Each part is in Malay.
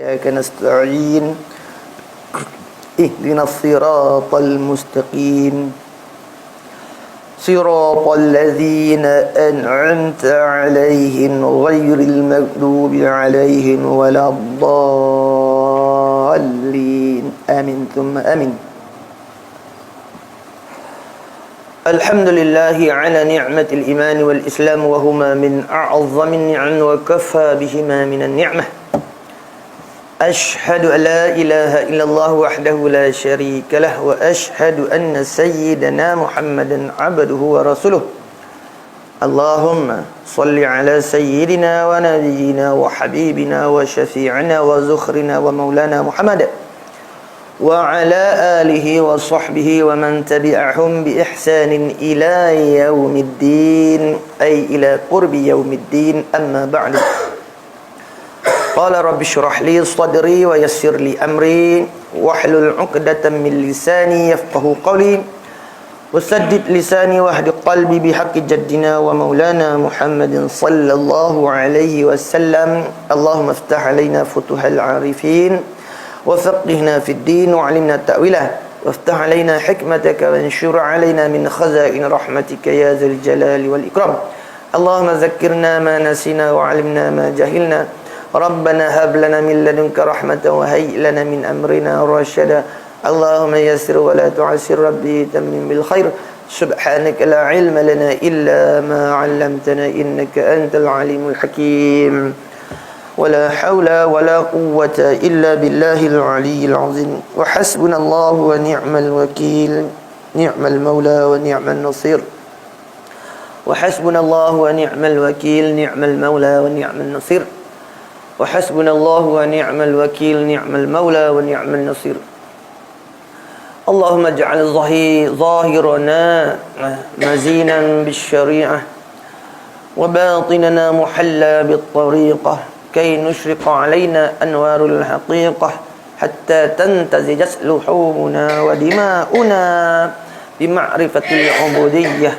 إياك نستعين اهدنا الصراط المستقيم صراط الذين أنعمت عليهم غير المغضوب عليهم ولا الضالين آمين ثم آمين. الحمد لله على نعمة الإيمان والإسلام وهما من أعظم النعم وكفى بهما من النعمة. أشهد أن لا إله إلا الله وحده لا شريك له وأشهد أن سيدنا محمدا عبده ورسوله. اللهم صل على سيدنا ونبينا وحبيبنا وشفيعنا وزخرنا ومولانا محمد وعلى آله وصحبه ومن تبعهم بإحسان إلى يوم الدين أي إلى قرب يوم الدين. أما بعد، قال رب اشرح لي صدري ويسر لي أمري واحلل عقدة من لساني يفقه قولي وسدد لساني واهد قلبي بحق جدنا ومولانا محمد صلى الله عليه وسلم. اللهم افتح علينا فتوح العارفين وفقهنا في الدين وعلمنا تأويله وافتح علينا حكمتك وانشر علينا من خزائن رحمتك يا ذا الجلال والإكرام. اللهم ذكرنا ما نسينا وعلمنا ما جهلنا. ربنا هب لنا من لدنك رحمة وهيئ لنا من أمرنا رشدا. اللهم يسر ولا تعسر ربي تمم بالخير. سبحانك لا علم لنا إلا ما علمتنا إنك أنت العليم الحكيم. ولا حول ولا قوة إلا بالله العلي العظيم. وحسبنا الله ونعم الوكيل نعم المولى ونعم النصير. وحسبنا الله ونعم الوكيل نعم المولى ونعم النصير. وحسبنا الله ونعم الوكيل نعم المولى ونعم النصير. اللهم اجعل ظاهرنا مزينا بالشريعة وباطننا محلى بالطريقة كي نشرق علينا أنوار الحقيقة حتى تنتزج لحومنا ودماؤنا بمعرفة العبودية.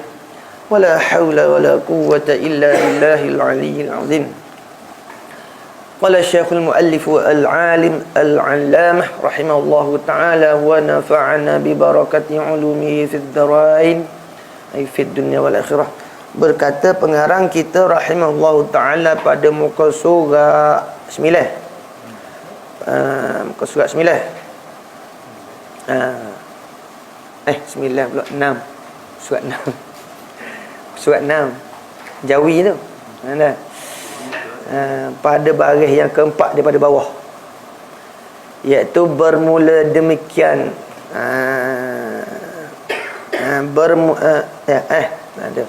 ولا حول ولا قوة إلا بالله العلي العظيم. قال الشيخ المؤلف العالم العلامة رحمه الله تعالى ونفعنا ببركة علومه في الدارين أي في الدنيا والآخرة. Berkata pengarang kita rahimahullah ta'ala pada muka surah 9, muka surah 9 9 pula 6, surat 6 surat 6 Jawi tu ada pada baris yang keempat daripada bawah, iaitu bermula demikian ada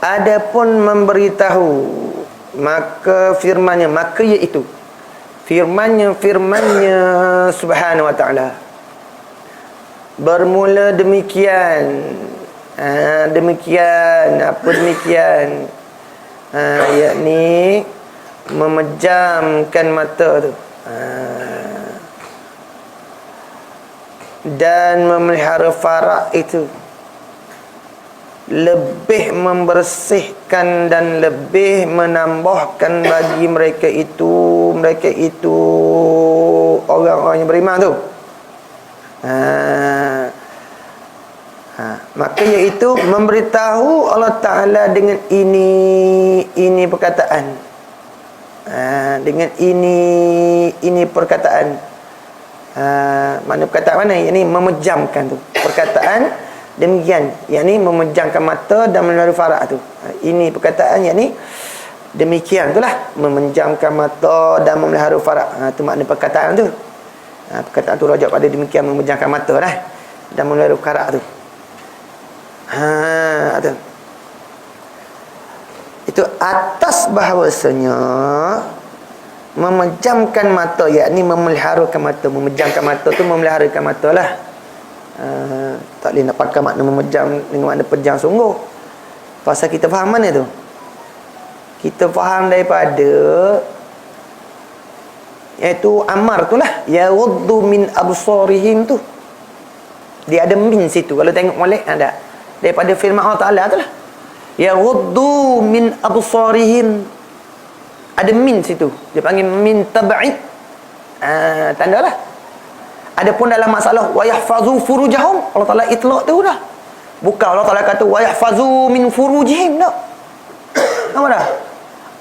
adapun memberitahu maka firmannya iaitu firmannya subhanahu wa ta'ala bermula demikian demikian yakni memejamkan mata tu dan memelihara farak itu lebih membersihkan dan lebih menambahkan bagi mereka itu orang-orang yang beriman tu. Maka iaitu memberitahu Allah Ta'ala dengan ini perkataan, dengan ini perkataan. Mana perkataan mana? Ini memejamkan tu perkataan demikian, yakni memejamkan mata dan menaruh farak tu. Ini perkataan yakni demikian itulah, memejamkan mata dan memelihara farak. Tu makna perkataan tu. Perkataan tu rujuk pada demikian, memejamkan mata dah dan memelihara farak tu. Tu. Itu atas bahawasanya memejamkan mata, yakni memeliharakan mata. Memejamkan mata tu memeliharakan mata lah. Tak boleh nak pakai makna memejam dengan makna pejam sungguh. Pasal kita faham mana tu? Kita faham daripada iaitu amar tu lah, ya waddu min absarihim tu. Dia ada min situ. Kalau tengok molek ada daripada firman Allah Ta'ala tu lah, ya waddu min absarihim, ada min situ. Dia panggil min tab'id. Tandalah. Adapun dalam masalah wa yahfazu furujahum, Allah Taala itlaq tu dah. Bukan Allah Taala kata wa yahfazu min furujihim dah. Nampak dah?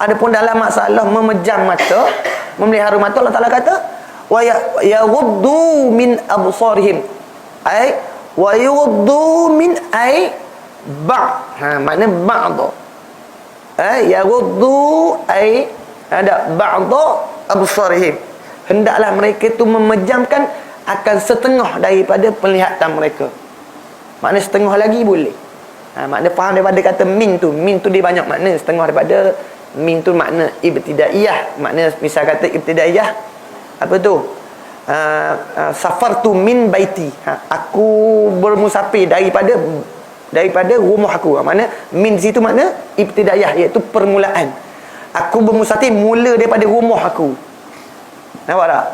Adapun dalam masalah memejam mata, memelihara mata, Allah Taala kata wa yaghuddu min absarihim. Ai wa yaghuddu min ai makna ba'd. Yaghuddu ai ada ba'd absarihim. Hendaklah mereka itu memejamkan akan setengah daripada penglihatan mereka. Makna setengah lagi boleh. Makna faham daripada kata min tu dia banyak makna. Setengah daripada min tu makna ibtidaiyah. Makna misal kata ibtidaiyah apa tu? Safartu min baiti. Aku bermusafir daripada rumah aku. Makna min di situ makna ibtidaiyah, iaitu permulaan. Aku bermusafir mula daripada rumah aku. Nampak tak?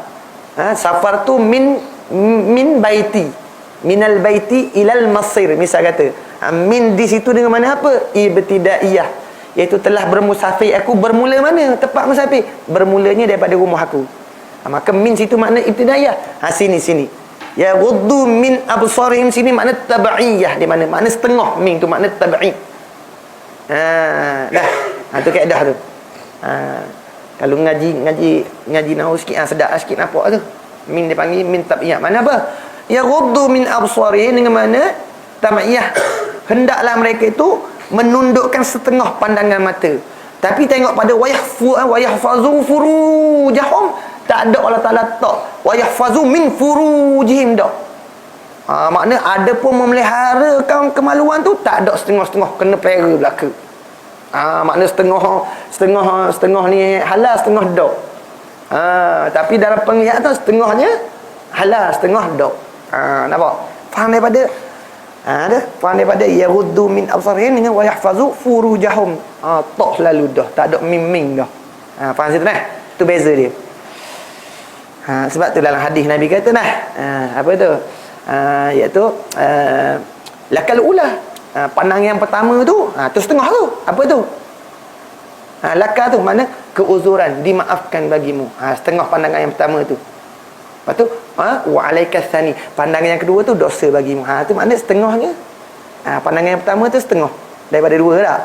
Safartu min baiti. Minal baiti ilal masir, misal kata. Min di situ dengan mana apa? Ibtidaiyah, iaitu telah bermusafir aku. Bermula mana tempat musafir? Bermulanya daripada rumah aku. Maka min situ makna ibtidaiyah. Sini ya ghuddu min absarihim, sini makna tabaiyah. Di mana makna setengah, min tu makna tabai. Dah tu kaedah tu. Kalau ngaji nahwu sikit, sedap sikit nampak tu. Min dia panggil min tabaiyah. Mana apa? Ya ghuddu min absarihim, dengan mana tabaiyah, hendaklah mereka itu menundukkan setengah pandangan mata. Tapi tengok pada wa yahfazu furujahum, tak ada Allah Taala tak wa yahfazu min furujihim dak. Makna ada pun memelihara kemaluan tu, tak ada setengah-setengah kena pera belaka. Makna setengah ni halal, setengah dak. Tapi dalam penglihatan setengahnya halal, setengah dak. Nampak? Faham daripada faham daripada yaghuddu min absarihim dengan wa yahfazu furujahum. Tak selalu dah, tak ada mim dah. Faham situ nah? Tu beza dia. Sebab tu dalam hadis Nabi kata apa tu? Iaitu lakal ula. Pandangan yang pertama tu, tu setengah tu. Apa tu? Laka tu mana keuzuran, dimaafkan bagimu. Setengah pandangan yang pertama tu. Lepas tu wa alaikas tsani, pandangan yang kedua tu dosa bagimu. Tu makna setengahnya. Pandangan yang pertama tu setengah daripada dua tak?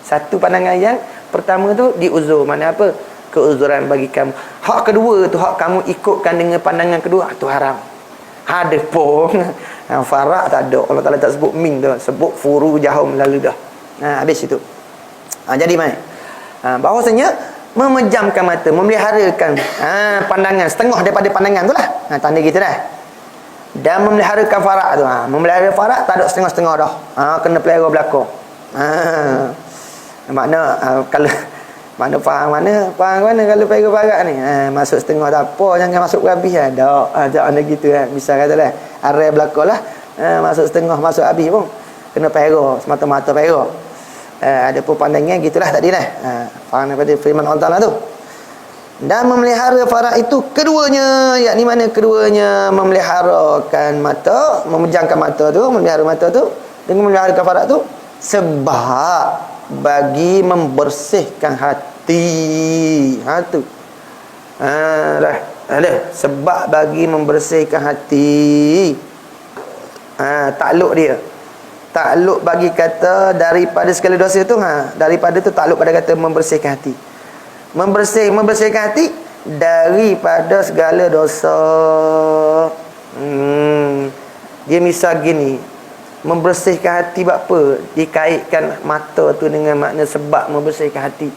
Satu pandangan yang pertama tu diuzur, mana apa? Keuzuran bagi kamu. Hak kedua tu, hak kamu ikutkan dengan pandangan kedua, tu haram. Ada pun farak tak ada. Allah Taala tak sebut min tu, sebut furujahum lalu dah. Habis itu. Jadi mai. Bahawasanya memejamkan mata, memeliharakan pandangan setengah daripada pandangan tu lah. Tanda kita dah. Dan memeliharakan farak tu. Memelihara farak tak ada setengah-setengah dah. Kena pelihara belakang. Makna kalau faham mana kalau pelihara farak ni. Masuk setengah tak apa, jangan masuk habis dah. Tak ada gitu kan. Bisa kata lah. Arai belakang lah. Masuk setengah, masuk habis pun. Kena pelihara, semata-mata pelihara. Ada pun pandangan gitulah tadi lah. Faham daripada firman Allah Ta'ala tu. Dan memelihara farak itu keduanya, yakni mana keduanya? Memeliharakan mata, memejamkan mata tu, memelihara mata tu dengan memeliharakan farak tu sebab bagi membersihkan hati. Tu. Sebab bagi membersihkan hati. Takluk dia. Takluk bagi kata daripada segala dosa tu, daripada tu takluk pada kata membersihkan hati. Membersihkan hati daripada segala dosa. Dia misal gini, membersihkan hati buat apa? Dikaitkan mata tu dengan makna sebab membersihkan hati.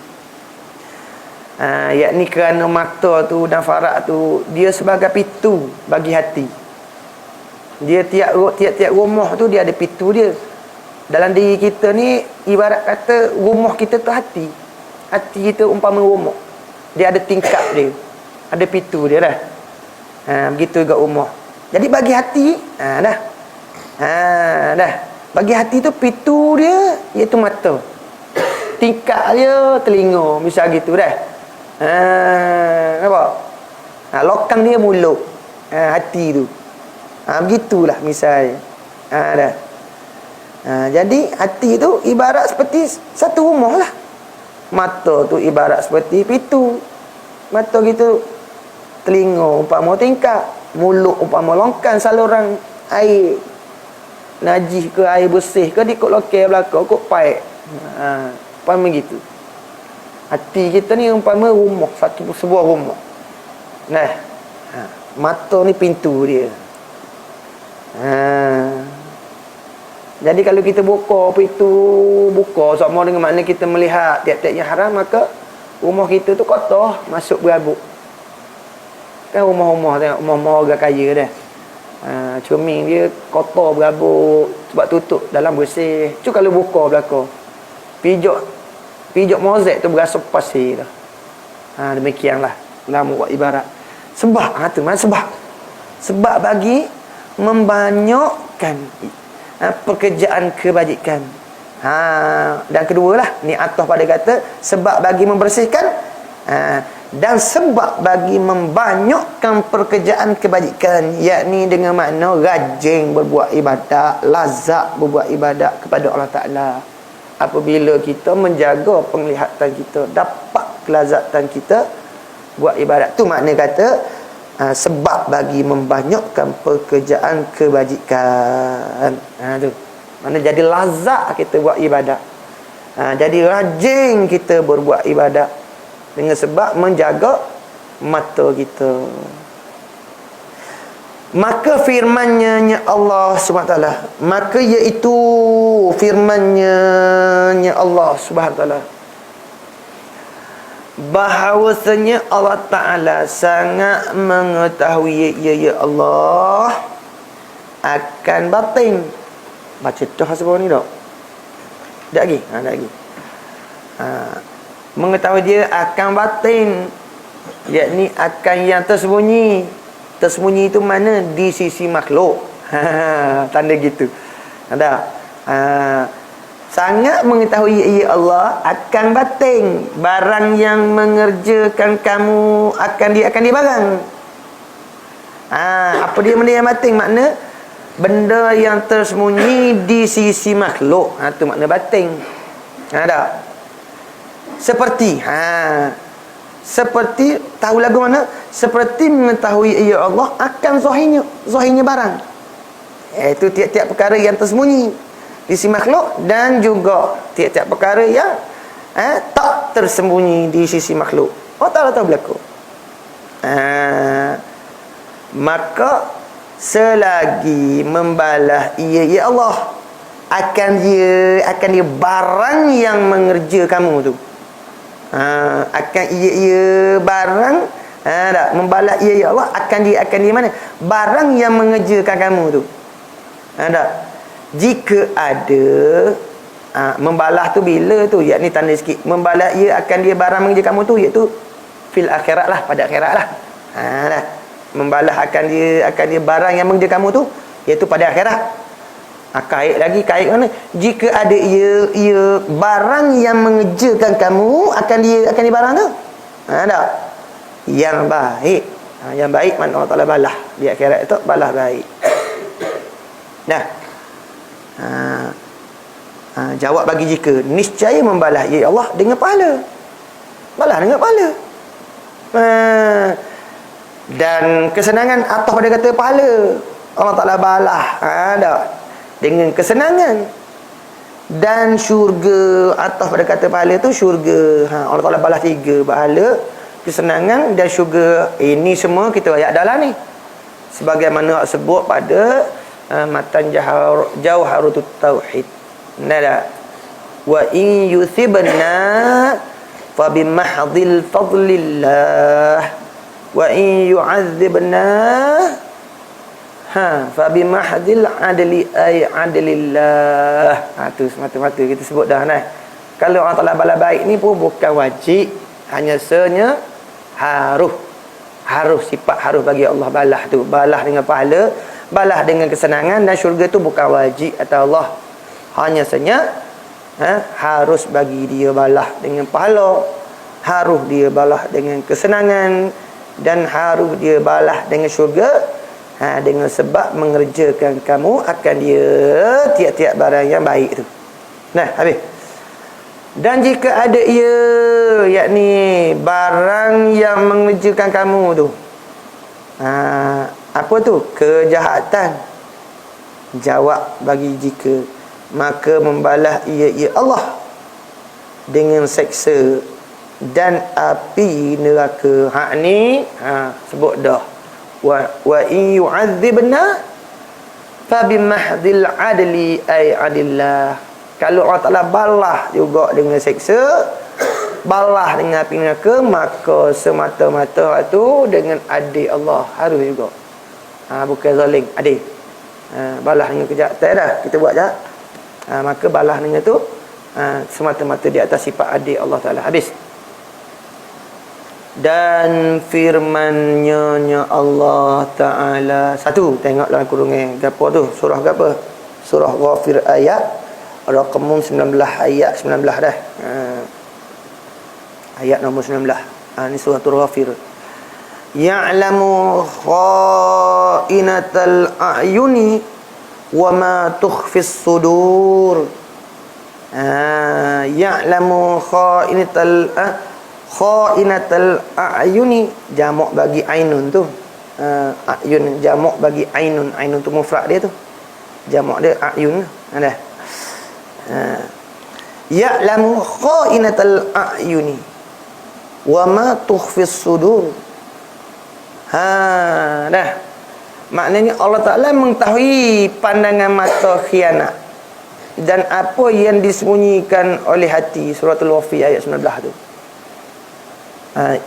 Yakni kerana mata tu dan farak tu dia sebagai pintu bagi hati. Dia tiap-tiap rumah tu dia ada pintu dia. Dalam diri kita ni ibarat kata rumah kita tu hati. Hati kita umpama rumah. Dia ada tingkap dia. Ada pintu dia dah. Begitu juga rumah. Jadi bagi hati, dah. Bagi hati tu pintu dia iaitu mata. Tingkap dia telinga, misal gitu dah. Nampak? Lokang dia mulut. Hati tu. Begitulah misalnya. Dah. Jadi hati tu ibarat seperti satu rumah lah. Mata tu ibarat seperti pintu. Mata gitu telinga umpama tingkap, mulut umpama longkang saluran air najis ke air bersih ke dikut lokal belakang kok paik. Umpama gitu. Hati kita ni umpama rumah, sebuah rumah. Nah, mata ni pintu dia. Jadi kalau kita buka pintu, buka sama dengan makna kita melihat tiap-tiap yang haram, maka rumah kita tu kotor, masuk berabuk. Kan rumah-rumah tengok, rumah-rumah orang kaya dah. Cermin dia kotor berabuk sebab tutup dalam bersih. Cuma kalau buka belakang, pijak mozek tu berasa pasir dah. Demikianlah ulama buat ibarat. Sebab tu mana sebab bagi membanyakkan pekerjaan kebajikan. Dan kedua lah, ni atas pada kata sebab bagi membersihkan, dan sebab bagi membanyakkan pekerjaan kebajikan, yakni dengan makna rajin berbuat ibadat, lazat berbuat ibadat kepada Allah Ta'ala. Apabila kita menjaga penglihatan kita, dapat kelazatan kita buat ibadat, tu makna kata sebab bagi membanyakkan pekerjaan kebajikan. Tu mana jadi lazat kita buat ibadat, jadi rajin kita berbuat ibadat dengan sebab menjaga mata kita. Maka firman-Nya Allah SWT, maka iaitu firman-Nya Allah SWT, bahawasanya Allah Ta'ala sangat mengetahui ya Allah akan batin. Baca dah sebelum ni tak? Tak lagi? Tak lagi. Mengetahui dia akan batin, yakni akan yang tersembunyi. Tersembunyi itu mana? Di sisi makhluk. Tanda gitu. Ada. Sangat mengetahui ya Allah akan batin, barang yang mengerjakan kamu akan di barang. Apa dia benda yang batin? Makna benda yang tersembunyi di sisi makhluk. Tu makna batin. Ada. Seperti seperti tahu lagu mana? Seperti mengetahui ya Allah akan zahirnya barang. Itu tiap-tiap perkara yang tersembunyi di sisi makhluk, dan juga tiap-tiap perkara yang tak tersembunyi di sisi makhluk. Allah Ta'ala tahu berlaku. Maka selagi membalas ya Allah akan dia barang yang mengerja kamu tu. Akan ia barang membalas ya Allah akan dia mana? Barang yang mengerjakan kamu tu. Jika ada membalas tu bila tu, yakni tanda sikit, membalas ia akan dia barang mengerja kamu tu, iaitu fil akhirat lah, pada akhirat lah. Membalas akan dia barang yang mengerja kamu tu, iaitu pada akhirat. Kait mana? Jika ada ia barang yang mengerjakan kamu akan dia barang tu. Tak? Yang baik. Yang baik mana Allah Ta'ala balas di akhirat itu, balas baik. Nah. Jawab bagi jika niscaya membalas ya Allah dengan pahala. Balas dengan pahala. Dan kesenangan atas pada kata pahala, Allah Ta'ala balas dengan kesenangan. Dan syurga atas pada kata pahala tu syurga. Allah Ta'ala balas 3, pahala, kesenangan dan syurga. Ini semua kita ayat dalam ni, sebagaimana sebut pada matan Jawharut Tauhid. Nada wa in yuthibna fa bimahdhil fadlillah wa in yu'adzibna fa bimahdhil adlillah. Tu semata-mata kita sebut dah nah. Kalau Allah Ta'ala balas baik ni pun bukan wajib, hanya senya harus sifat harus bagi Allah balas tu, balas dengan pahala, balas dengan kesenangan, dan syurga tu bukan wajib atas Allah, hanya saja harus bagi dia balas dengan pahala, harus dia balas dengan kesenangan, dan harus dia balas dengan syurga, dengan sebab mengerjakan kamu akan dia tiap-tiap barang yang baik tu. Nah, habis. Dan jika ada ia, yakni barang yang mengerjakan kamu tu, Apa tu? Kejahatan. Jawab bagi jika, maka membalas ia Allah dengan seksa dan api neraka. Ni sebut dah. Wa in yu'adzibna fa bimahdil adli ay adillah. Kalau Allah Ta'ala balah juga dengan seksa, balah dengan api neraka, maka semata-mata tu dengan adil Allah harus juga. Bukan zalim, adil. Balah dengan kejahatan dah kita buat je. Maka balah dengan tu semata-mata di atas sifat adil Allah Ta'ala. Habis. Dan firman-Nya Allah Ta'ala. Satu, tengoklah kurungan gapo tu, surah gapo? Surah Ghafir ayat Raqam 19, ayat 19 dah. Ayat nombor 19. Ni surah Ghafir. Ya'lamu kha'inatal a'yuni wa ma tukhfis sudur. Ya'lamu kha'inatal a'yuni, jamak bagi ainun tu. A'yun jamak bagi ainun. Ainun tu mufrad dia tu. Jamak dia a'yun. Ada. Ya'lamu kha'inatal a'yuni wa ma tukhfis sudur. Dah. Maknanya Allah Ta'ala mengetahui pandangan mata khianat dan apa yang disembunyikan oleh hati. Surah Al-Wafi ayat 19 tu.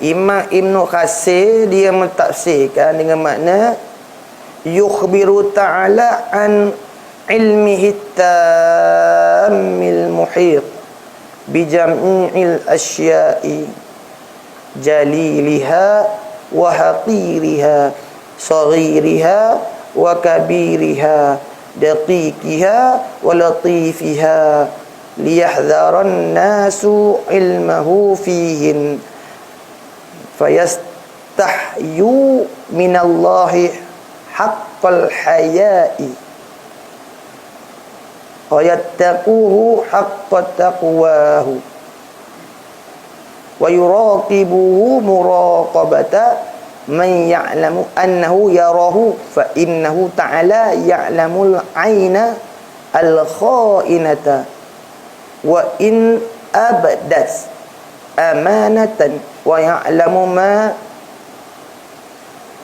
Imam Ibn Qasir dia mentafsirkan dengan makna yukhbiru ta'ala an ilmihi tammil muhit bijam'il asya'i jaliliha wa haqiriha saghiriha wa kabiriha daqiqiha wa latifiha liyahdharan nasu ilmahu fihin fayastahyu minallahi haqqal haya'i wa yattaquhu haqqa taqwahu wa yuraqibuhu muraqabata man ya'lamu annahu yarahu fa innahu ta'ala ya'lamul aina al-kha'inata wa in abdas amanatan wa ya'lamu ma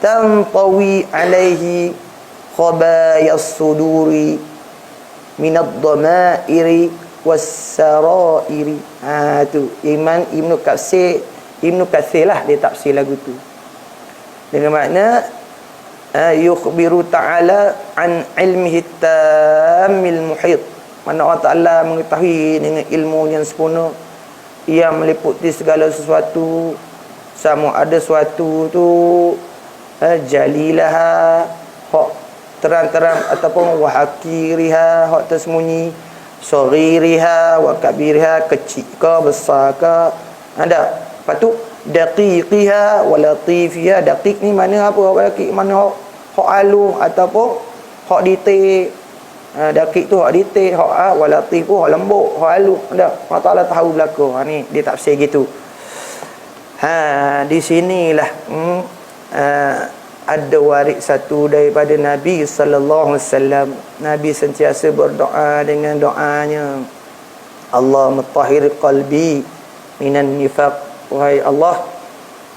tantawi alaihi khabayas suduri minad dhamairi was-sarairi. Tu Imam Ibn Katsir lah dia tafsir lagu tu dengan makna yukhbiru ta'ala an ilmihi tammil muhit. Mana Allah Ta'ala mengetahui dengan ilmu yang sempurna yang meliputi segala sesuatu, sama ada suatu tu jalilah hak terang-terang ataupun wahakiriha hak tersembunyi, saghiriha wa kabiriha kecil ke besar ke. Ada. Lepas tu daqiqiha wa latifiha. Daqiq ni mana apa? Daqiq mana hak alu ataupun hak detail. Daqiq tu hak detail, hak wa latif tu hak lembut, hak alu. Ada. Allah Taala tahu belaka. Ni dia tafsir gitu. Di sinilah ada waris satu daripada Nabi sallallahu alaihi wasallam. Nabi sentiasa berdoa dengan doanya, Allah tahhir qalbi minan nifaq. Wahai Allah,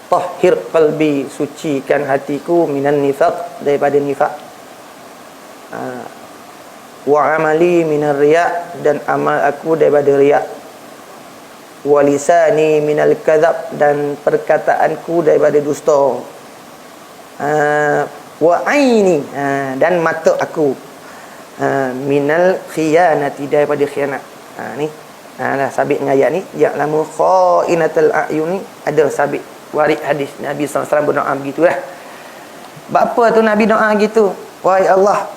tahhir qalbi, sucikan hatiku minan nifaq, daripada nifaq. Wa amali minar riya, dan amal aku daripada riya. Wa lisani minal kadzab, dan perkataanku daripada dusta. Wa aini, dan mata aku minal khiyanati, daripada khianat. Ni dah sabit dengan ayat ni. Ya'lamu kha'inatal a'yuni, ada sabit waris hadis Nabi SAW berdoa begitu lah. Apa tu Nabi doa gitu? Wahai Allah,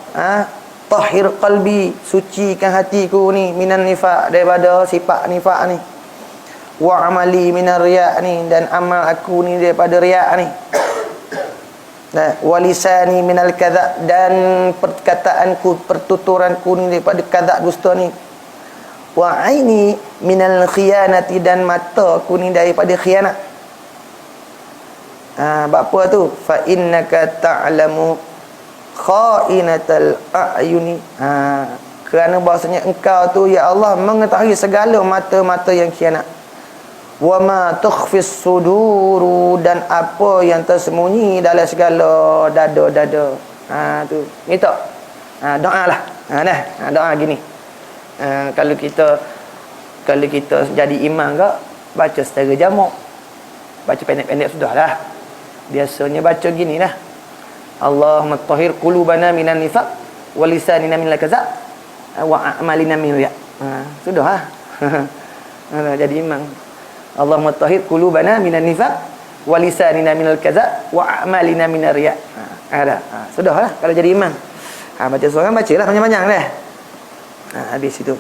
tahhir qalbi, sucikan hatiku ni minan nifaq, daripada sifat nifaq ni. Wa amali minar riya' ni, dan amal aku ni daripada riya' ni. Walisani minal kadzab, dan perkataanku, pertuturanku ni daripada kadzab, dusta ni. Wa aini minal khiyanati, dan mata aku ni daripada khianat. Bab apa tu? Fa innaka ta'lamu kha'inatal a'yuni. Kerana bahasanya engkau tu ya Allah mengetahui segala mata-mata yang khianat. Wa ma tukhfis suduru, dan apa yang tersembunyi dalam segala dada-dada. Tu. Minta. Doa lah. Doa gini. Kalau kita jadi imam ke, baca secara jamak. Baca pendek-pendek sudahlah. Biasanya baca gini lah. Allahumma tahhir qulubana minan nifaq wa lisanina minal kadzab wa a'malina min riya. Sudahlah. Jadi imam. Allahumma tahhir qulubana minan nifaq wa lisanina minal kadzab wa a'malina min riya. Sudahlah kalau jadi imam. Baca seorang bacalah panjang-panjang dah. Habis itu.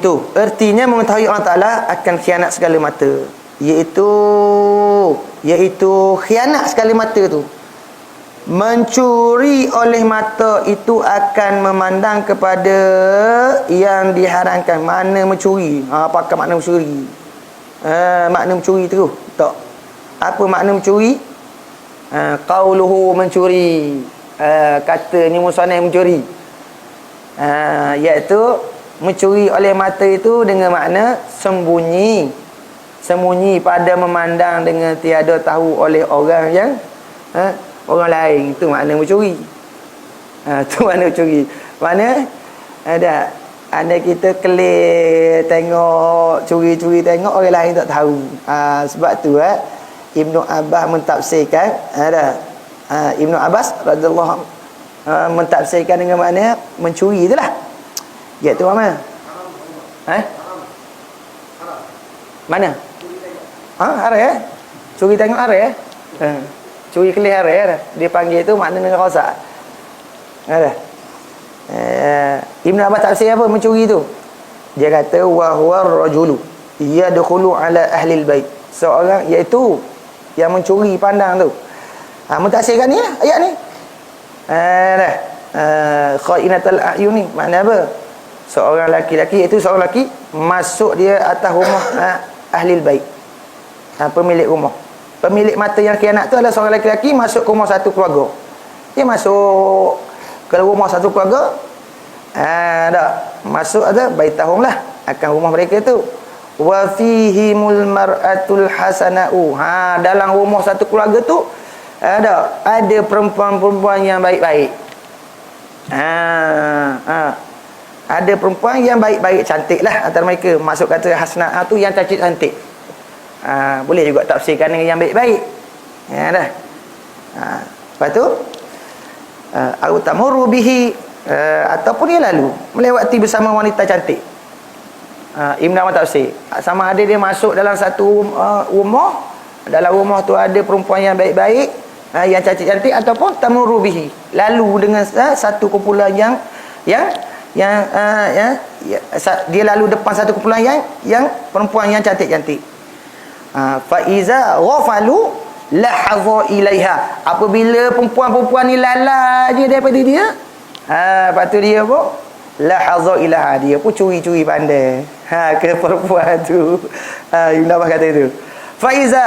Tu artinya mengetahui Allah Taala akan khianat segala mata, iaitu khianat segala mata tu. Mencuri oleh mata itu akan memandang kepada yang diharamkan. Mana mencuri? Apakah makna mencuri? Makna mencuri tu tak. Apa makna mencuri? Qauluhu mencuri. Katanya musannaf mencuri. Iaitu mencuri oleh mata itu dengan makna sembunyi pada memandang dengan tiada tahu oleh orang yang orang lain. Itu makna mencuri. Itu makna mencuri. Mana ada kita kelir tengok curi-curi tengok orang lain tak tahu. Sebab tu Ibnu Abbas mentafsirkan Ibnu Abbas radhiyallahu mentafsirkan dengan makna mencuri itulah. Iaitu apa? Mana? Haram curi tengok haram curi kelih haram dia panggil tu makna rosak. Ibn Abbas tafsir apa mencuri tu? Dia kata wa huwa rajulu yadkhulu ala ahli albayt, seorang iaitu yang mencuri pandang tu. Mentafsirkan ni ayat ni. Kha'inatul a'yun ni makna apa? Seorang laki-laki, iaitu seorang lelaki masuk dia atas rumah ahli albayt, pemilik rumah. Pemilik mata yang khianat tu adalah seorang lelaki masuk ke rumah satu keluarga. Dia masuk ke rumah satu keluarga, masuk ada baitahum lah, akan rumah mereka tu. Wa fihimul mar'atul hasana'u. Dalam rumah satu keluarga tu ada perempuan-perempuan yang baik-baik. Ada perempuan yang baik-baik, cantik lah antara mereka. Maksud kata hasana'ah tu yang cantik-cantik. Boleh juga tafsirkan dengan yang baik-baik. Lepas tu au tamurru bihi, ataupun dia lalu melewati bersama wanita cantik. Ibn Abbas tafsir sama ada dia masuk dalam satu rumah, dalam rumah tu ada perempuan yang baik-baik, yang cantik-cantik, ataupun tamurru bihi, lalu dengan satu kumpulan yang dia lalu depan satu kumpulan yang perempuan yang cantik-cantik. Fa iza ghafalu lahadha ilaiha, apabila perempuan-perempuan ni lala je daripada dia, lepas tu dia apa? Lahadha ilaiha, dia pun curi-curi pandai ke perempuan tu. Ibn Abbas kata itu. Fa iza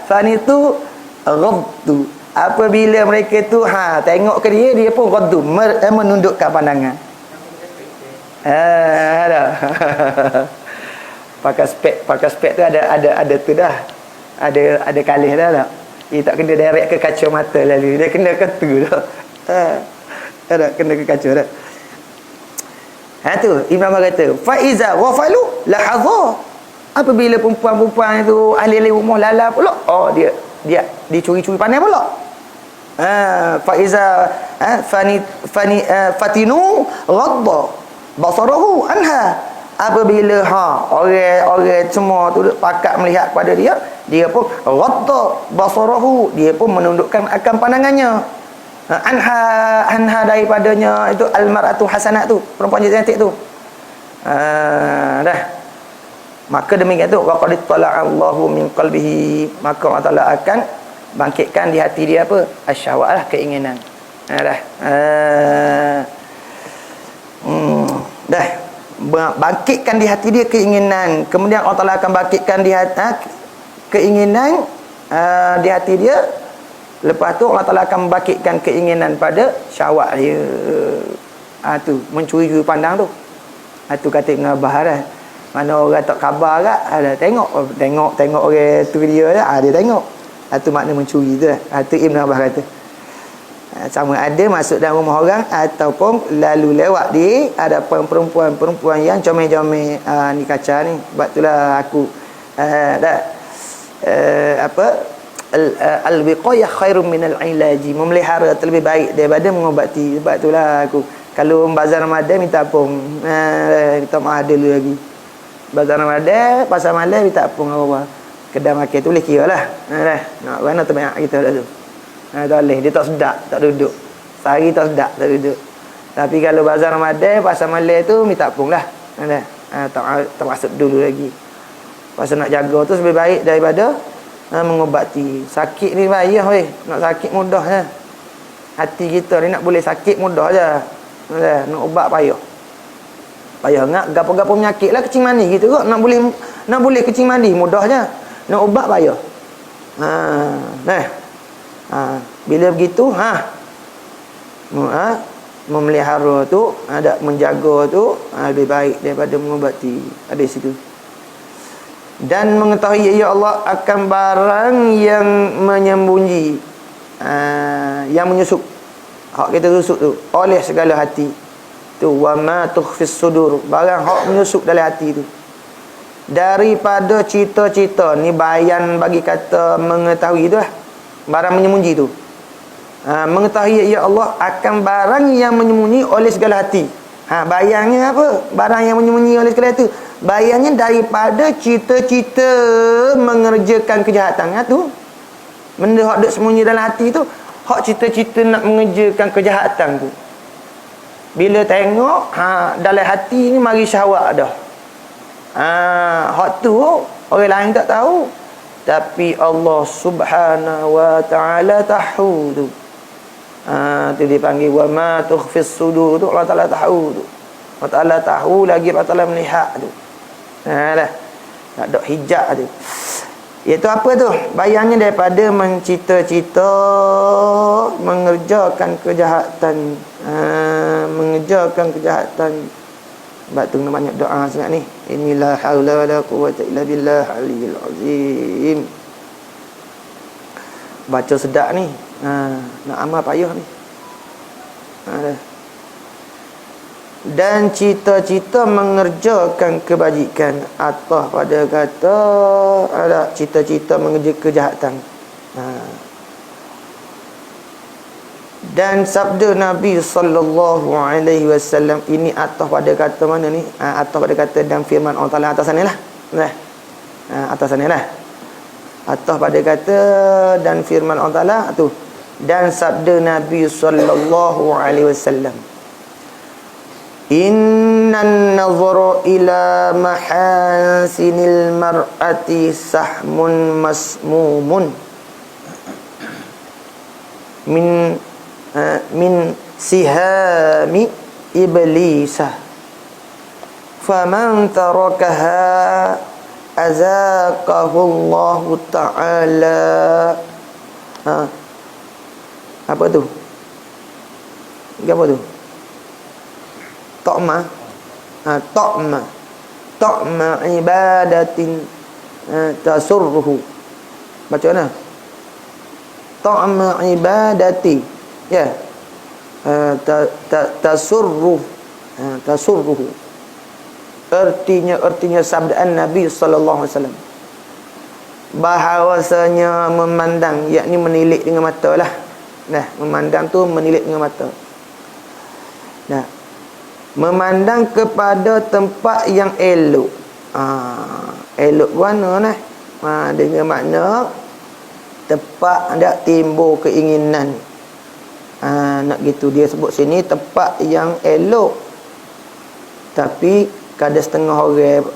fani tu ghaddu, apabila mereka tu tengok ke dia pun ghaddu, menundukkan pandangan. Pakai spek tu ada tu dah. Ada kalih dah tak. Dia tak kena direct ke kaca mata lalu. Dia kena ke tu dah. Kena ke kaca dah. Tu Ibn Abbas kata fa iza ghafalu lahadha, apabila perempuan-perempuan itu ahli-ahli rumah lala pula, dia dicuri-curi pandai pula. Fa iza fatinu ghadda basarahu anha, apabila orang semua tu pakat melihat pada dia pun ghadda basarahu, dia pun menundukkan akan pandangannya. Anha daripadanya, itu almar'atu hasanat tu, perempuan cantik tu. Maka demikian tu waqad tala'allahu min qalbihi, maka Allah Taala akan bangkitkan di hati dia apa? Asyahwat lah, keinginan. Bangkitkan di hati dia keinginan. Kemudian Allah Taala akan bangkitkan di hati keinginan di hati dia. Lepas tu Allah Ta'ala akan membangkitkan keinginan pada syahwat dia. Tu mencuri pandang tu. Tu kata Ibn Abbas dah. Mana orang tak khabar agak ada tengok orang tu dia dah, dia tengok. Tu makna mencuri tu. Tu Ibn Abbas kata. Sama ada masuk dalam rumah orang ataupun lalu lewat di hadapan perempuan yang comel-comel ni kaca ni. Sebab itulah aku al-wiqayah khairun minal ilaji, memelihara lebih baik daripada mengobati. Sebab itulah aku kalau bazar Ramadan minta apung, minta maaf dulu lagi. Bazar Ramadan pasal malam minta apung apa kedai makan tu boleh kira lah. Nak mana terbanyak kita dah tu. Tak boleh, dia tak sedap, tak duduk. Sehari tak sedap, tak duduk. Tapi kalau bazar Ramadan pasal malam tu minta apung lah. Tak masuk dulu lagi. Pasal nak jaga tu lebih baik daripada mengobati. Sakit ni payah weh. Nak sakit mudah je. Hati kita ni nak boleh sakit mudah je. Nak ubat payah. Payah ngak gapo-gapo penyakit lah kecing mani gitu kok. Nak boleh kecing mani mudah je. Nak ubat payah. Bila begitu memelihara tu, menjaga tu lebih baik daripada mengobati. Ada situ. Dan mengetahui ya Allah akan barang yang menyembunyi, yang menyusup, hak kita rusuk tu oleh segala hati tu. Wa ma tukhfis sudur, barang hak menyusup dalam hati tu daripada cita-cita. Ni bayan bagi kata mengetahui tu lah, barang menyembunyi tu. Mengetahui ya Allah akan barang yang menyembunyi oleh segala hati. Bayangnya apa? Barang yang menyembunyi oleh segala hati, bayangnya daripada cita-cita mengerjakan kejahatan. Tu benda hak duk sembunyi dalam hati tu, hak cita-cita nak mengerjakan kejahatan tu. Bila tengok dalam hati ni mari syahwat dah. Hak tu orang lain tak tahu, tapi Allah Subhanahu wa taala tahu tu. Tu dipanggil wa ma tukhfis sudur tu, Allah Taala tahu tu. Allah Taala tahu lagi, Allah Taala melihat tu. Dah. Tak ada hijab tu. Iaitu apa tu? Bayangnya daripada mencita-cita mengerjakan kejahatan. Mengerjakan kejahatan. Sebab tu banyak doa sangat ni. Inilah haula wala quwwata illa billah aliyil azim. Baca sedap ni. Nak amal payah ni. Dan cita-cita mengerjakan kebajikan, atau pada kata ada cita-cita mengerjakan kejahatan. Dan sabda Nabi sallallahu alaihi wasallam ini atas pada kata mana ni? Atas pada kata dan firman Allah Taala atas sana lah. Atas sana lah. Atas pada kata dan firman Allah Taala tu. Dan sabda Nabi sallallahu alaihi wasallam, innan nazara ila mahasinil mar'ati sahmun masmumun min sihami iblisa faman tarakaha azaqahu Allah ta'ala. Apa tu? Apa tu? Ta'ma. Ta'ma ibadatin tasurruhu. Baca mana? Ta'ma ibadati. Ya. Tasurruh. Tasurruhu. Artinya sabdaan Nabi sallallahu alaihi wasallam, bahawasanya memandang, yakni menilik dengan mata lah. Memandang tu menilik dengan mata. Memandang kepada tempat yang elok. Elok mana dengan makna tempat tak timbul keinginan. Nak gitu dia sebut sini tempat yang elok. Tapi kada setengah orang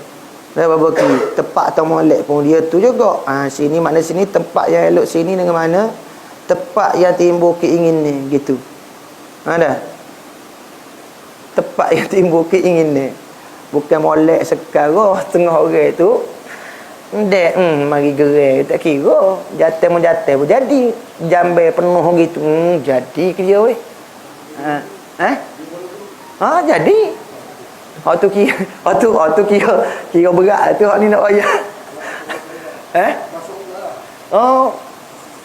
berbagi tempat atau molek pun dia tu juga. Sini makna sini tempat yang elok, sini dengan mana tempat yang timbul keinginan gitu. Ada tempat yang timbul keinginan, bukan molek sekarang setengah orang tu Dek, mari gerai tak kira. Jatuh pun jadi. Jambai penuh gitu. Jadi kerja weh. Jadi. Hak tu kira, kira berat tu hak ni nak bayar.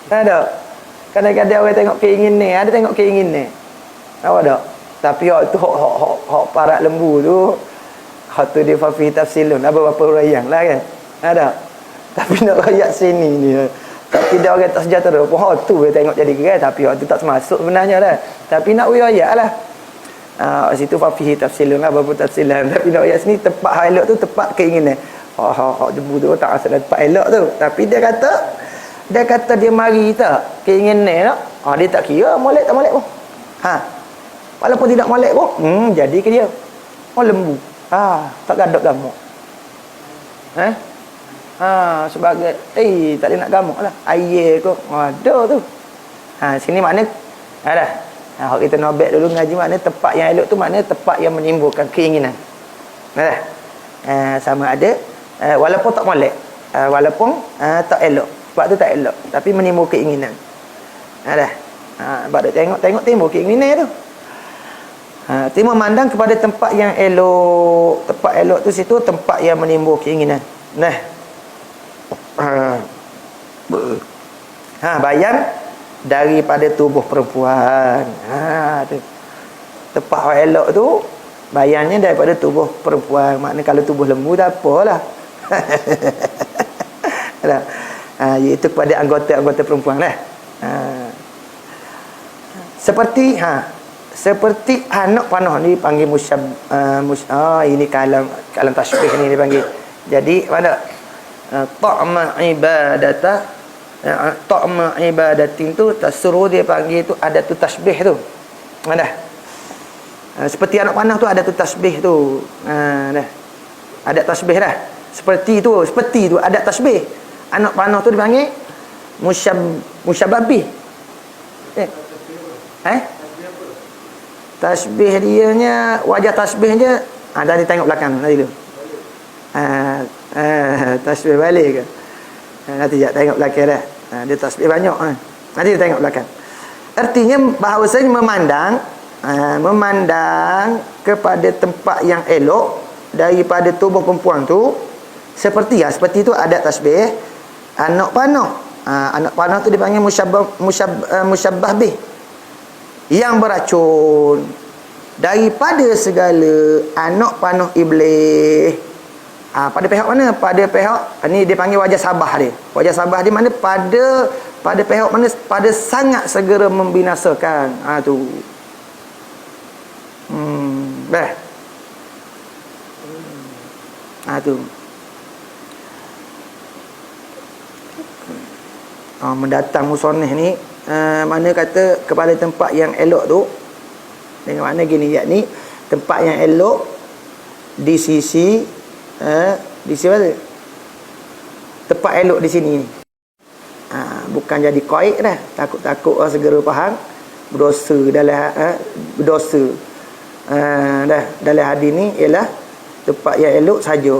Ada. Kadang-kadang orang tengok keinginan, ada tengok keinginan. Apa tak? Tapi hak tu hak parat lembu tu. Hak tu dia fi tafsilun. Apa-apa uraian lah kan. Ada. Tapi nak rakyat sini ni. Tapi dia orang tak sejahtera. Hak tu dia tengok jadi gerai. Tapi hak tu tak termasuk sebenarnya dah. Tapi nak rakyat lah. Situ fi tafsilun lah. Apa-apa tafsilan. Tapi nak rakyat sini tempat hak elok tu tempat keinginan. Hak lembu tu tak asal tempat elok tu. Tapi dia kata dia mari tak keinginan tak. Dia tak kira molek tak molek pun. Walaupun tidak molek pun. Jadi ke dia. Lembu. Tak gadok gamuk. Sebagai tak boleh nak gamuk lah. Air kot. Ada tu. Sini makna dah. Hak kita nobek dulu ngaji makna tempat yang elok tu makna tempat yang menimbulkan keinginan. Dah. Sama ada walaupun tak molek. Walaupun tak elok. Sebab tu tak elok. Tapi menimbulkan keinginan. Dah. Sebab tu tengok timbul keinginan tu. Timur mandang kepada tempat yang elok. Tempat elok tu situ tempat yang menimbul keinginan. Nah. Bayan daripada tubuh perempuan. Tu. Tempat yang elok tu bayannya daripada tubuh perempuan. Maknanya kalau tubuh lembu tak apalah. Iaitu kepada anggota-anggota perempuan lah. Seperti anak panah ni panggil ini kalam tasbih ni dipanggil. Jadi mana ta'ma ibadatin tu tasruh dia panggil tu ada tu tasbih tu. Mana? Seperti anak panah tu ada tu tasbih tu. Dah. Ada tasbih dah. Seperti tu ada tasbih. Anak panah tu dipanggil musyababih. Tasbih dianya, wajah tasbihnya dah tengok belakang tadi tu. Tasbih balik ke. Nanti tak tengok belakang dah. Dia tasbih banyak. Nanti dia tengok belakang. Artinya bahawasanya memandang kepada tempat yang elok daripada tubuh perempuan tu seperti itu ada tasbih anak panah. Anak panah tu dipanggil musyabbah bih, yang beracun daripada segala anak panah iblis. Pada pihak mana? Pada pihak ni dia panggil wajah sabah dia. Wajah sabah dia mana? Pada pihak mana? Pada sangat segera membinasakan. Tu. Baik. Tu. Mendatang musoneh ni mana kata kepada tempat yang elok tu dengan makna gini, yakni tempat yang elok di sisi mana? Tempat elok di sini ni. Bukan jadi qaid dah. Takut orang segera faham berdosa dah dalam hadis ni ialah tempat yang elok saja.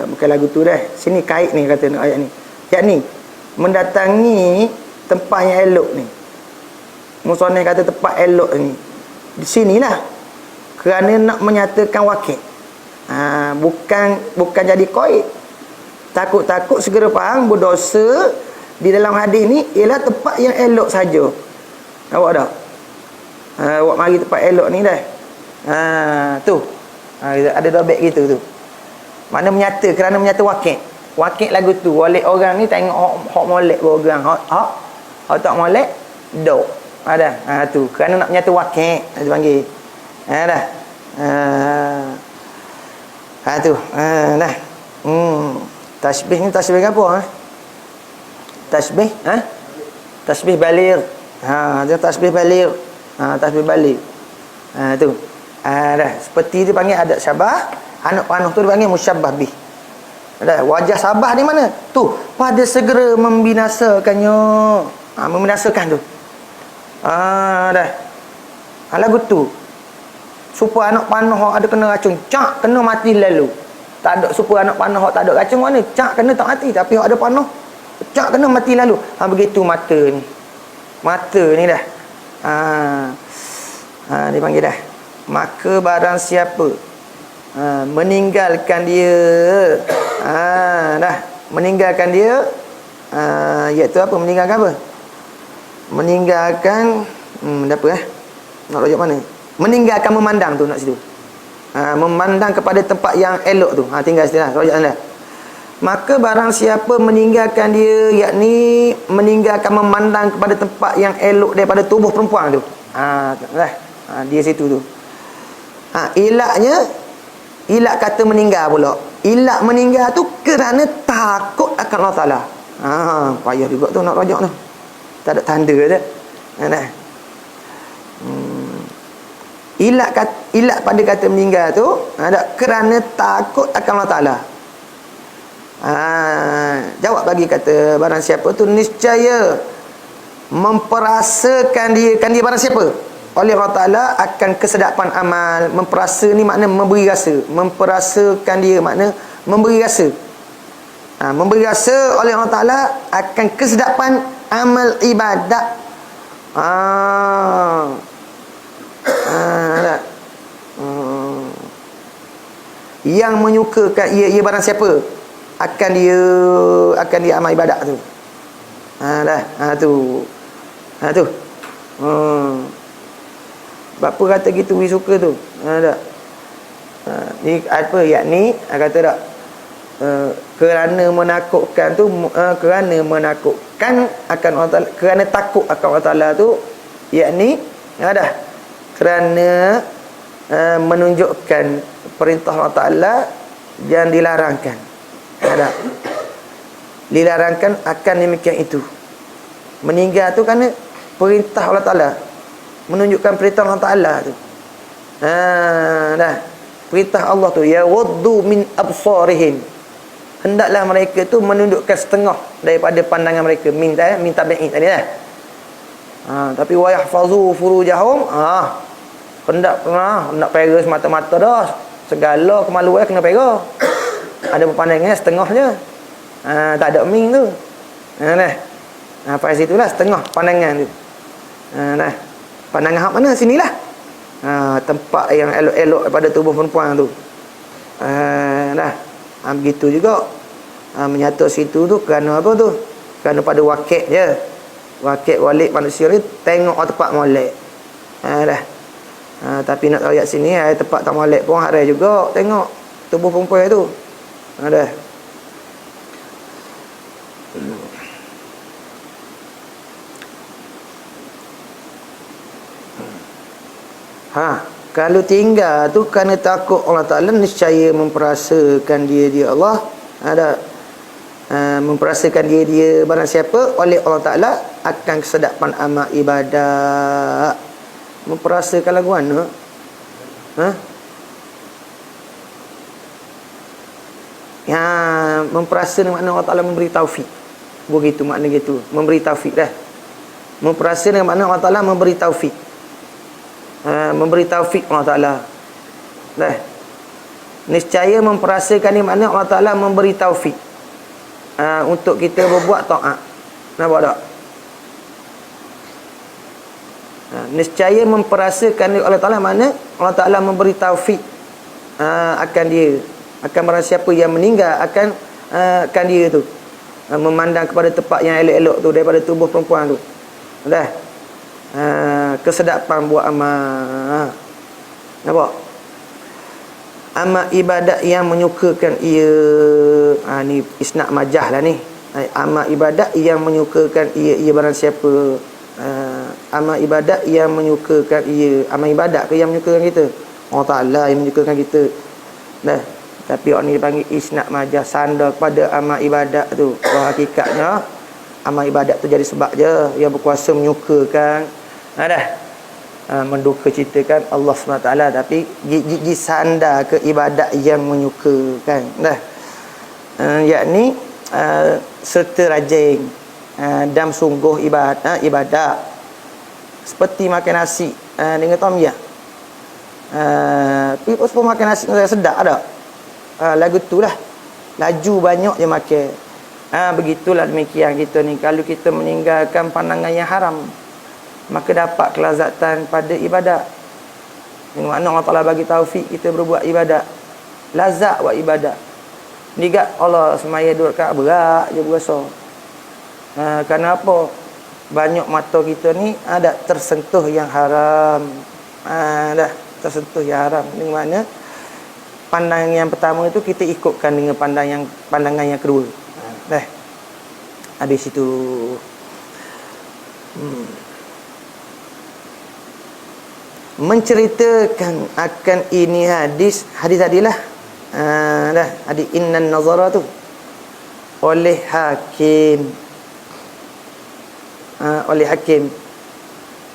Bukan lagu tu dah. Sini kait ni kata ayat ni. Yakni mendatangi tempat yang elok ni. Musoneh kata tempat elok ni di sinilah kerana nak menyatakan wakil. Bukan jadi qaid. Takut segera faham berdosa di dalam hadis ni ialah tempat yang elok saja. Awak dah. Awak mari tempat elok ni dah. Tu. Ada dobek gitu tu. Mana kerana menyata wakil. Wakil lagu tu oleh orang ni tengok hak molek orang. Hak tak molek dok. Ada. Tu kerana nak menyata wakil dia panggil. Dah. Tu. Dah. Tasbih ni tasbih apa? Tasbih, tasbih baligh. Dia tasbih baligh. Tasbih baligh. Tu. Dah. Seperti dia panggil adat syabah, anak panah tu dipanggil musyabbah bih. Dah. Wajah sabah di mana? Tu, pada segera membinasakannya. Membinasakan tu. Dah. Lagu tu. Supaya anak panah ada kena racun, kena mati lalu. Tak ada supaya anak panah hak tak ada kacang mana. Cak kena tak mati, tapi hak ada panah cak kena mati lalu. Begitu mata ni. Mata ni dah. Dia panggil dah. Maka barang siapa meninggalkan dia dah meninggalkan dia iaitu apa? Meninggalkan apa? Meninggalkan apa nak rujuk mana? Meninggalkan memandang tu nak situ. Memandang kepada tempat yang elok tu. Tinggal istilah rujuk anda. Maka barang siapa meninggalkan dia, yakni meninggalkan memandang kepada tempat yang elok daripada tubuh perempuan tu. Dia situ tu. Ilat kata meninggal pula. Ilat meninggal tu kerana takut akan Allah Ta'ala. Payah juga tu nak rajak tu. Tak ada tanda tu. Ilat pada kata meninggal tu ada kerana takut akan Allah Ta'ala. Jawab bagi kata barang siapa tu niscaya memperasakan dia. Kan dia barang siapa? Oleh Allah Ta'ala akan kesedapan amal. Memperasa ni makna memberi rasa. Memperasakan dia makna memberi rasa. Memberi rasa oleh Allah Ta'ala akan kesedapan amal ibadat. Yang menyukakan ia barang siapa akan dia amal ibadat tu. Tu. Bapa kata gitu we suka tu. Ni apa yakni kata tak kerana menakutkan tu kerana menakutkan akan Allah Ta'ala, kerana takut akan Allah Ta'ala tu yakni kerana menunjukkan perintah Allah Ta'ala yang dilarangkan. Dilarangkan akan demikian itu. Meninggal tu kerana perintah Allah Ta'ala, menunjukkan perintah Allah Ta'ala tu. Perintah Allah tu ya waddu min absarihim, hendaklah mereka tu menundukkan setengah daripada pandangan mereka. Minta baik tadi dah. Tapi wa yahfazu furujahum, hendak pera semata-mata dah. Segala kemaluan kena pera. Ada pandangannya setengah je. Tak ada min tu. Pada situlah setengah pandangan tu. Pandangan hak mana? Sinilah. Tempat yang elok-elok pada tubuh perempuan tu. Begitu juga. Menyatu situ tu kerana apa tu? Kerana pada wakil je. Wakil walik manusia ni tengok tempat molek. Tapi nak tahu kat sini tempat tak molek pun harai juga tengok tubuh perempuan tu. Kalau tinggal tu kerana takut Allah Ta'ala, niscaya memperasakan dia Allah. Memperasakan dia barang siapa oleh Allah Ta'ala akan kesedapan amal ibadah. Memperasakan lagu mana? Memperasa dengan makna Allah Ta'ala memberi taufik. Begitu makna gitu. Memberi taufik dah. Memperasa dengan makna Allah Ta'ala memberi taufik. Memberi taufik Allah Ta'ala. Niscaya memperasakan ni makna Allah Ta'ala memberi taufik untuk kita berbuat taat. Nampak tak? Niscaya memperasakan Allah Ta'ala mana Allah Ta'ala memberi taufik akan dia, akan barang siapa yang meninggal akan dia tu memandang kepada tempat yang elok-elok tu daripada tubuh perempuan tu. Kesedapan buat amal. Nampak? Amal ibadat yang menyukakan ia. Ni isnad majah lah ni. Amal ibadat yang menyukakan ia barang siapa. Amal ibadat yang menyukakan ia. Amal ibadat ke yang menyukakan kita? Allah Ta'ala yang menyukakan kita. Tapi orang ni dipanggil isnad majah, sandar kepada amal ibadat tu. Kalau hakikatnya amal ibadat tu jadi sebab je yang berkuasa menyukakan menduka citakan Allah SWT, tapi disandar ke ibadat yang menyukakan yakni serta rajin dan sungguh ibadat seperti makan nasi dengan tom yam. People semua makan nasi sedap tak? lagu tu lah. Laju banyak je makan. Begitulah demikian kita ni. Kalau kita meninggalkan pandangan yang haram, maka dapat kelazatan pada ibadat. Dengan makna Allah Ta'ala bagi taufik kita berbuat ibadat. Lazat buat ibadat. Nigat Allah semaya duduk kat berat je berasa. Kerana apa? Banyak mata kita ni ada tersentuh yang haram. Dah tersentuh yang haram. Dengan mana pandangan yang pertama itu kita ikutkan dengan pandangan yang kedua. Dah. Habis itu menceritakan akan ini hadis tadilah. Dah hadis innan nazara tu oleh Hakim. Oleh Hakim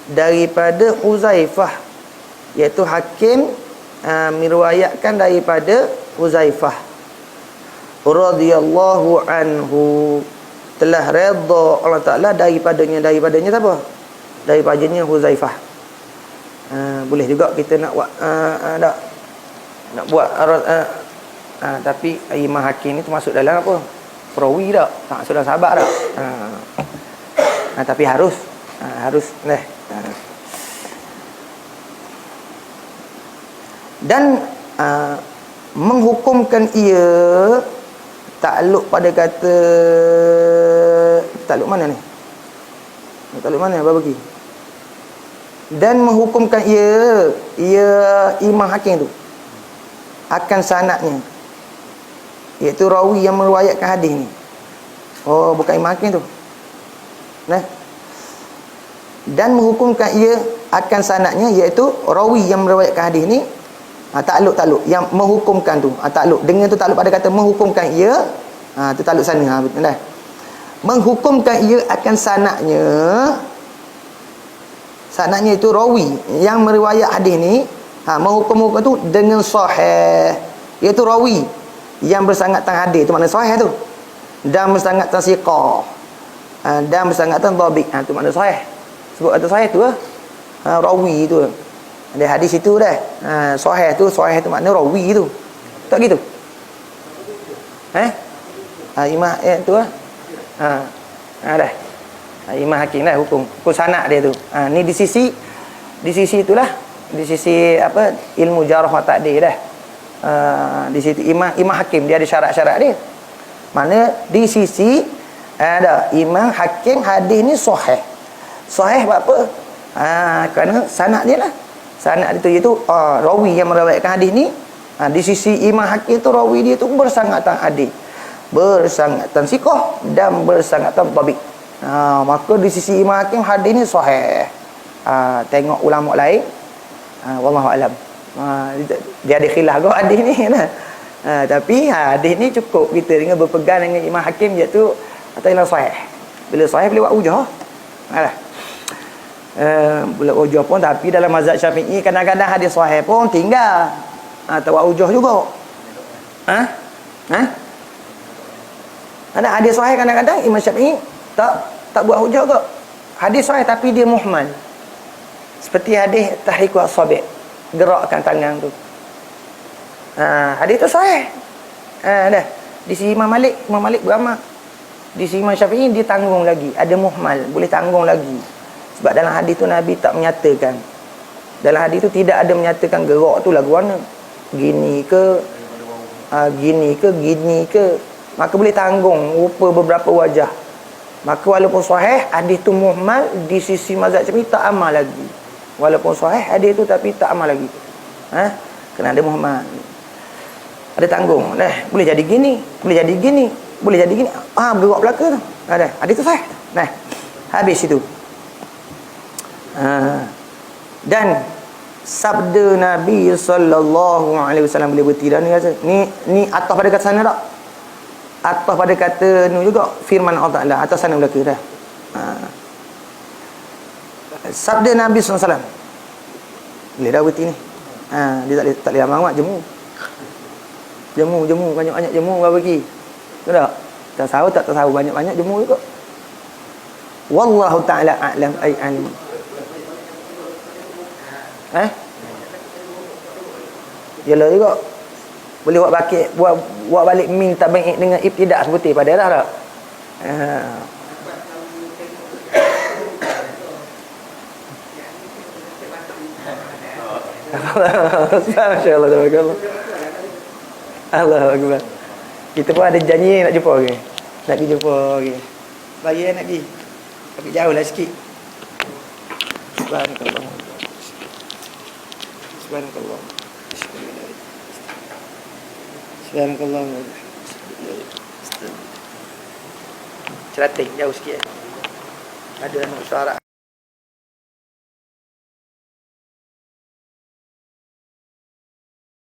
daripada Huzaifah, iaitu Hakim meriwayatkan daripada Huzaifah radhiyallahu anhu, telah redha Allah Ta'ala daripadanya siapa? Daripadanya Huzaifah. Boleh juga kita nak buat nak buat tapi Imam Hakim ni termasuk dalam apa? Perawi tak? Tak sudah sahabat tak? Tapi harus dan menghukumkan ia takluk pada kata takluk mana ni? Takluk mana apa bagi? Dan menghukumkan ia Imam Hakim tu akan sanadnya, iaitu rawi yang meriwayatkan hadis ni. Oh, bukan Imam Hakim tu. Dan menghukumkan ia akan sanadnya, iaitu rawi yang meriwayatkan hadis ni. Takluk yang menghukumkan tu, takluk dengan tu takluk pada kata menghukumkan ia, tu takluk sana. Betul dah. Menghukumkan ia akan sanadnya itu rawi yang meriwayat hadis ni, menghukum tu dengan sahih, iaitu rawi yang bersangatan hadis tu, makna sahih tu, dan bersangatan siqah, dan bersangatan dhabit, tu makna sahih. Sebut kata sahih tu rawi tu. Ada hadis itu dah. Sahih tu makna rawi tu. Tak gitu? Imam tu dah. Imam Hakim dah hukum sanad dia tu. Ni di sisi itulah, di sisi apa, ilmu jarh wa ta'dil dah. Di situ Imam Hakim dia ada syarat-syarat dia. Mana di sisi ada Imam Hakim hadis ni sahih. Sahih apa? Kerana sanad dia lah. Sanad itu iaitu rawi yang meriwayatkan hadis ni, di sisi Imam Hakim tu rawi dia tu bersangatan adil, bersangatan siqah, dan bersangatan dhabit. Maka di sisi Imam Hakim hadis ni sahih. Tengok ulama lain, wallahu alam, dia ada khilaf ke hadis ni kan. Tapi hadis ni cukup kita dengan berpegang dengan Imam Hakim, iaitu atalah sahih. Bila sahih boleh buat hujah. Boleh hujah pun, tapi dalam mazhab Syafi'i kadang-kadang hadis sahih pun tinggal tak buat hujah juga. Ada hadis sahih kadang-kadang Imam Syafi'i tak buat hujah juga. Hadis sahih tapi dia muhmal. Seperti hadis tahriku as-sabi', gerakkan tangan tu. Hadis tu sahih. Dah. Di sisi Imam Malik beramal. Di sisi Imam Syafi'i dia tanggung lagi, ada muhmal, boleh tanggung lagi. Sebab dalam hadis tu Nabi tak menyatakan. Dalam hadis tu tidak ada menyatakan gerak tu lagu mana. Gini ke, gini ke. Maka boleh tanggung rupa beberapa wajah. Maka walaupun sahih, hadis tu muhmal, di sisi mazhab Syafi'i tak amal lagi. Walaupun sahih hadis tu tapi tak amal lagi. Kena ada muhmal. Ada tanggung. Boleh jadi gini, boleh jadi gini, boleh jadi gini. Bergerak belaka tu. Hadis tu sahih. Habis itu. Dan sabda Nabi sallallahu alaihi wasallam boleh berhenti dah ni rasa. Ni atas pada kata sana tak? Atas pada kata nu juga firman Allah Taala atas sana belaka dah. Sabda Nabi sallallahu alaihi wasallam. Boleh dah berhenti ni. Dia tak boleh amat jemu. Jemu banyak-banyak jemu berapa bagi. Betul tak? Tak tahu banyak-banyak jemu juga. Wallahu taala a'lam ay alim. Yalah juga. Boleh buat balik min tabi'in dengan ibtidak seperti pada dah tak? Masya-Allah, tabarakallah. Allahu akbar. Kita pun ada janji nak jumpa orang. Nak pergi jumpa orang. Bagi nak pergi. Tapi jauhlah sikit. Subhanallah. Subhanallah. Subhanallah. Cerating jauh sikit. Ada anak suara.